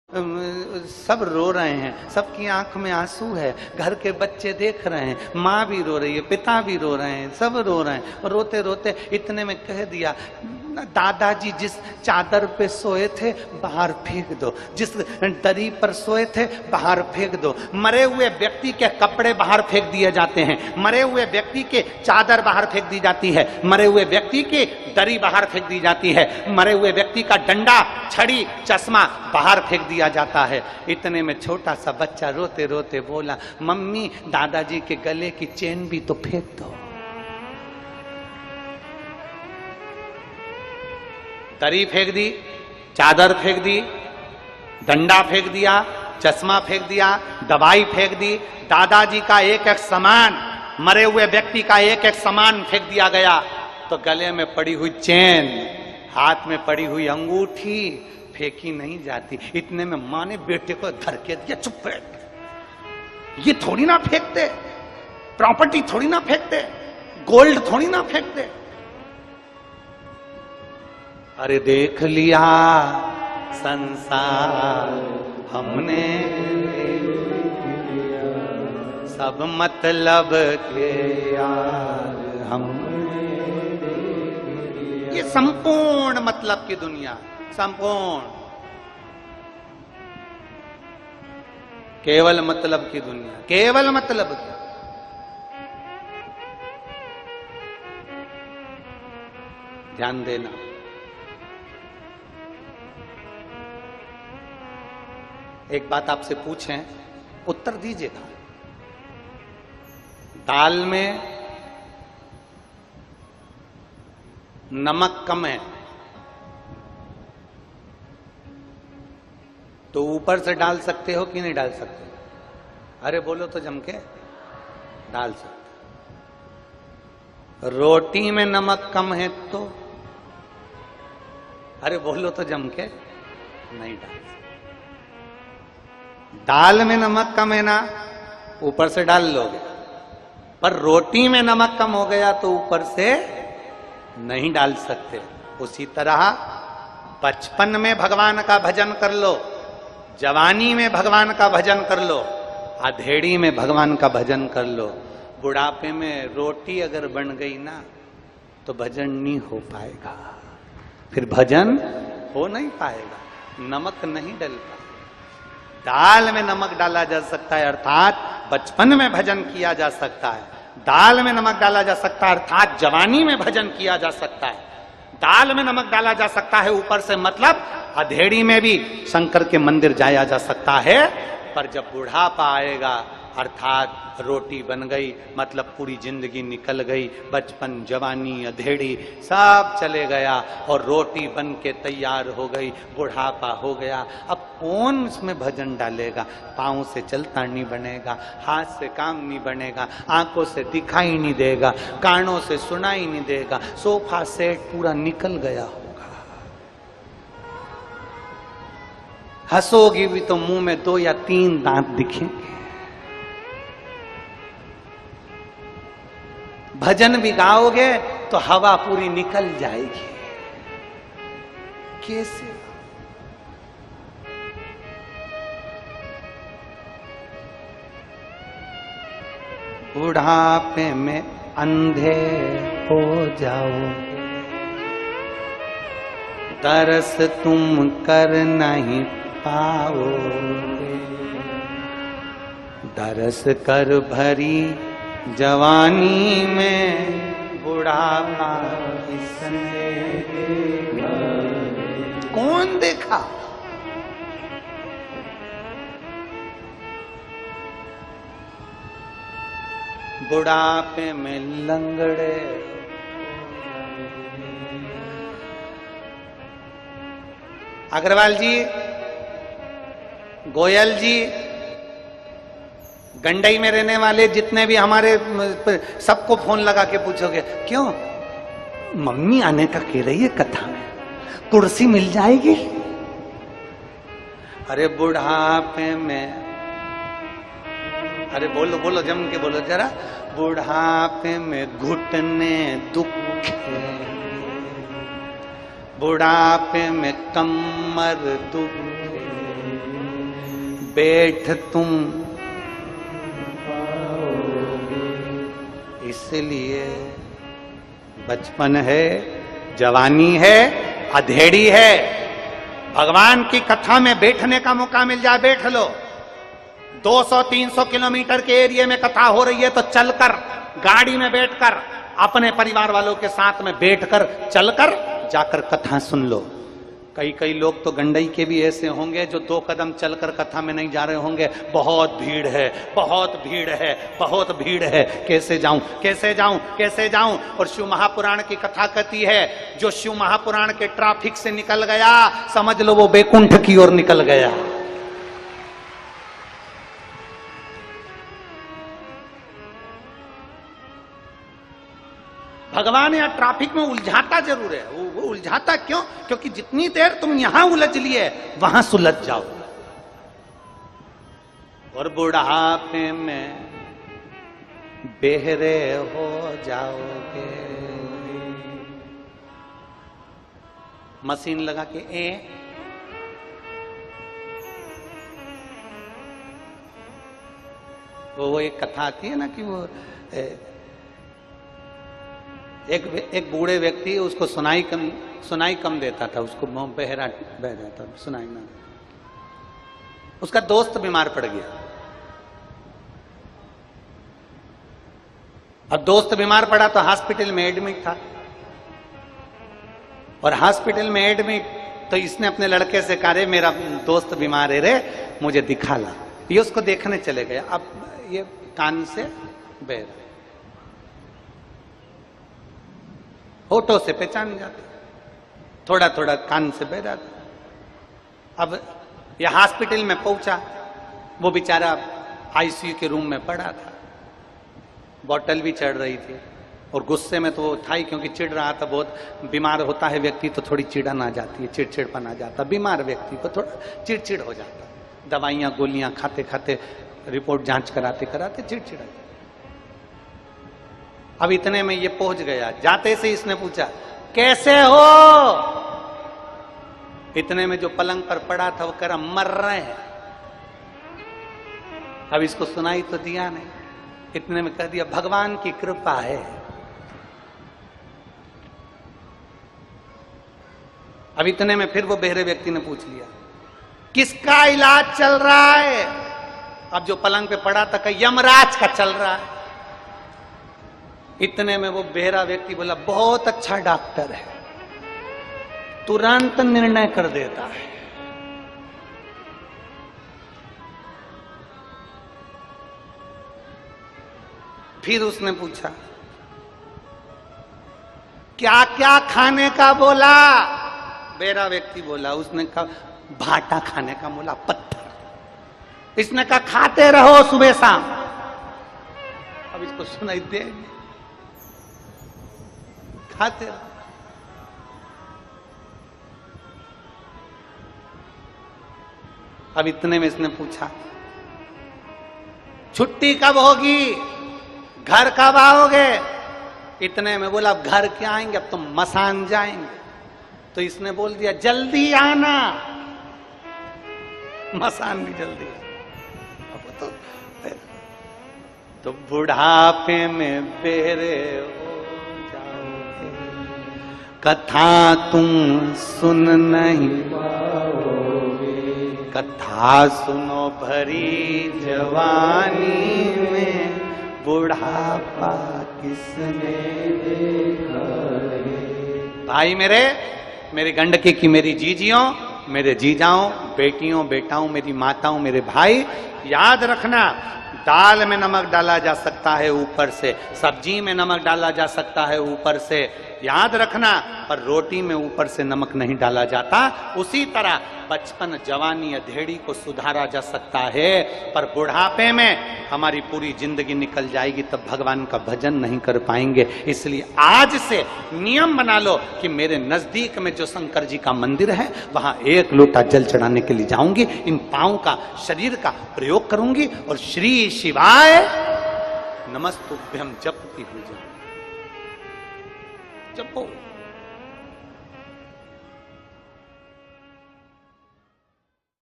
सब रो रहे हैं, सबकी आंख में आंसू है, घर के बच्चे देख रहे हैं, माँ भी रो रही है, पिता भी रो रहे हैं, सब रो रहे हैं। रोते रोते इतने में कह दिया, दादाजी जिस चादर पे सोए थे बाहर फेंक दो, जिस दरी पर सोए थे बाहर फेंक दो। मरे हुए व्यक्ति के कपड़े बाहर फेंक दिए जाते हैं, मरे हुए व्यक्ति के चादर बाहर फेंक दी जाती है, मरे हुए व्यक्ति की दरी बाहर फेंक दी जाती है, मरे हुए व्यक्ति का डंडा, छड़ी, चश्मा बाहर फेंक दिया जाता है। इतने में छोटा सा बच्चा रोते रोते बोला, मम्मी दादाजी के गले की चेन भी तो फेंक दो। दरी फेंक दी, चादर फेंक दी, डंडा फेंक दिया, चश्मा फेंक दिया, दवाई फेंक दी, दादाजी का एक एक सामान, मरे हुए व्यक्ति का एक एक सामान फेंक दिया गया। तो गले में पड़ी हुई चेन, हाथ में पड़ी हुई अंगूठी फेंकी नहीं जाती। इतने में मां ने बेटे को धर के दिया, चुप बैठ, ये थोड़ी ना फेंकते, प्रॉपर्टी थोड़ी ना फेंकते, गोल्ड थोड़ी ना फेंकते। अरे देख लिया संसार हमने, सब मतलब के यार हमने, ये संपूर्ण मतलब की दुनिया, संपूर्ण केवल मतलब की दुनिया, केवल मतलब की। ध्यान देना, एक बात आपसे पूछें, उत्तर दीजिएगा। दाल में नमक कम है तो ऊपर से डाल सकते हो कि नहीं डाल सकते? अरे बोलो तो जम के, डाल सकते। रोटी में नमक कम है तो, अरे बोलो तो जम के, नहीं डाल सकते। दाल में नमक कम है ना, ऊपर से डाल लोगे, पर रोटी में नमक कम हो गया तो ऊपर से नहीं डाल सकते। उसी तरह बचपन में भगवान का भजन कर लो, जवानी में भगवान का भजन कर लो, अधेड़ी में भगवान का भजन कर लो। बुढ़ापे में रोटी अगर बन गई ना तो भजन नहीं हो पाएगा, फिर भजन हो नहीं पाएगा, नमक नहीं डलता। दाल में नमक डाला जा सकता है, अर्थात बचपन में भजन किया जा सकता है। दाल में नमक डाला जा सकता है, अर्थात जवानी में भजन किया जा सकता है। दाल में नमक डाला जा सकता है ऊपर से, मतलब अधेड़ी में भी शंकर के मंदिर जाया जा सकता है। पर जब बुढ़ापा आएगा, अर्थात रोटी बन गई, मतलब पूरी जिंदगी निकल गई, बचपन, जवानी, अधेड़ी सब चले गया और रोटी बन के तैयार हो गई, बुढ़ापा हो गया। अब कौन इसमें भजन डालेगा? पाँव से चलता नहीं बनेगा, हाथ से काम नहीं बनेगा, आंखों से दिखाई नहीं देगा, कानों से सुनाई नहीं देगा, सोफा सेट पूरा निकल गया होगा। हंसोगी भी तो मुंह में 2 या 3 दांत दिखेंगे। भजन भी गाओगे तो हवा पूरी निकल जाएगी। कैसे? बुढ़ापे में अंधे हो जाओगे, तरस तुम कर नहीं पाओगे, दरस कर भरी जवानी में बुढ़ापा किसने कौन देखा? बुढ़ापे में लंगड़े, अग्रवाल जी, गोयल जी, गंडई में रहने वाले जितने भी हमारे, सबको फोन लगा के पूछोगे, क्यों मम्मी आने का कह रही है कथा में, कुर्सी मिल जाएगी? अरे बुढ़ापे में, अरे बोलो बोलो जम के बोलो जरा, बुढ़ापे में घुटने दुखे, बुढ़ापे में कमर दुखे, बैठ तुम इसलिए बचपन है, जवानी है, अधेड़ी है। भगवान की कथा में बैठने का मौका मिल जाए, बैठ लो। 200-300 किलोमीटर के एरिया में कथा हो रही है तो चलकर, गाड़ी में बैठकर, अपने परिवार वालों के साथ में बैठकर, चलकर जाकर कथा सुन लो। कई लोग तो गंडई के भी ऐसे होंगे जो 2 कदम चलकर कथा में नहीं जा रहे होंगे। बहुत भीड़ है, बहुत भीड़ है, बहुत भीड़ है, कैसे जाऊं, कैसे जाऊं, कैसे जाऊं। और शिव महापुराण की कथा कहती है, जो शिव महापुराण के ट्रैफिक से निकल गया, समझ लो वो बैकुंठ की ओर निकल गया। भगवान यहाँ ट्रैफिक में उलझाता जरूर है। वो उलझाता क्यों? क्योंकि जितनी देर तुम यहां उलझ लिए वहां सुलझ जाओ। और बुढ़ापे में बेहरे हो जाओगे। मशीन लगा के वो एक कथा आती है ना कि वो एक बूढ़े व्यक्ति, उसको सुनाई कम देता था, उसको बहरा बह जाता, सुनाई ना। उसका दोस्त बीमार पड़ गया। अब दोस्त बीमार पड़ा तो हॉस्पिटल में एडमिट था। और हॉस्पिटल में एडमिट तो इसने अपने लड़के से कहा, रे मेरा दोस्त बीमार है रे, मुझे दिखा ला। ये उसको देखने चले गए। अब ये कान से बह रहा, होठों से पहचान जाते, थोड़ा थोड़ा कान से बह जाता। अब यह हॉस्पिटल में पहुंचा, वो बेचारा आईसीयू के रूम में पड़ा था, बॉटल भी चढ़ रही थी। और गुस्से में तो वो था ही, क्योंकि चिढ़ रहा था बहुत। बीमार होता है व्यक्ति तो थोड़ी चिड़न आ जाती है, चिड़चिड़पन आ जाता। बीमार व्यक्ति को थोड़ा चिड़चिड़ हो जाता। दवाइयां गोलियां खाते खाते, रिपोर्ट जांच कराते कराते चिड़चिड़। अब इतने में ये पहुंच गया। जाते से इसने पूछा, कैसे हो? इतने में जो पलंग पर पड़ा था वो कह रहा, मर रहे हैं। अब इसको सुनाई तो दिया नहीं। इतने में कह दिया, भगवान की कृपा है। अब इतने में फिर वो बहरे व्यक्ति ने पूछ लिया, किसका इलाज चल रहा है? अब जो पलंग पे पड़ा था कहा, यमराज का चल रहा है। इतने में वो बहरा व्यक्ति बोला, बहुत अच्छा डॉक्टर है, तुरंत निर्णय कर देता है। फिर उसने पूछा, क्या क्या खाने का बोला? बहरा व्यक्ति बोला, उसने कहा भाटा खाने का बोला, पत्थर। इसने कहा खाते रहो सुबह शाम। अब इसको सुनाई दे, खाते रहो। अब इतने में इसने पूछा, छुट्टी कब होगी? घर कब आओगे? इतने में बोला, अब घर क्या आएंगे, अब तो मसान जाएंगे। तो इसने बोल दिया, जल्दी आना। मसान भी जल्दी। अब तो बुढ़ापे में बेरे हो जाओगे, कथा तुम सुन नहीं पाओगे। कथा सुनो भरी जवानी में, बुढ़ापा किसने देखा रे। भाई मेरे गंडकी की मेरी जीजियों, मेरे जीजाओं, बेटियों, बेटाओं, मेरी माताओं, मेरे भाई, याद रखना, दाल में नमक डाला जा सकता है ऊपर से, सब्जी में नमक डाला जा सकता है ऊपर से, याद रखना, पर रोटी में ऊपर से नमक नहीं डाला जाता। उसी तरह बचपन, जवानी, अधेड़ी को सुधारा जा सकता है, पर बुढ़ापे में हमारी पूरी जिंदगी निकल जाएगी, तब भगवान का भजन नहीं कर पाएंगे। इसलिए आज से नियम बना लो कि मेरे नजदीक में जो शंकर जी का मंदिर है वहां 1 लोटा जल चढ़ाने के लिए जाऊंगी, इन पांव का, शरीर का प्रयोग करूंगी और श्री शिवाय नमस्तुभ्यम जपती हुई जाऊंगी। जपो।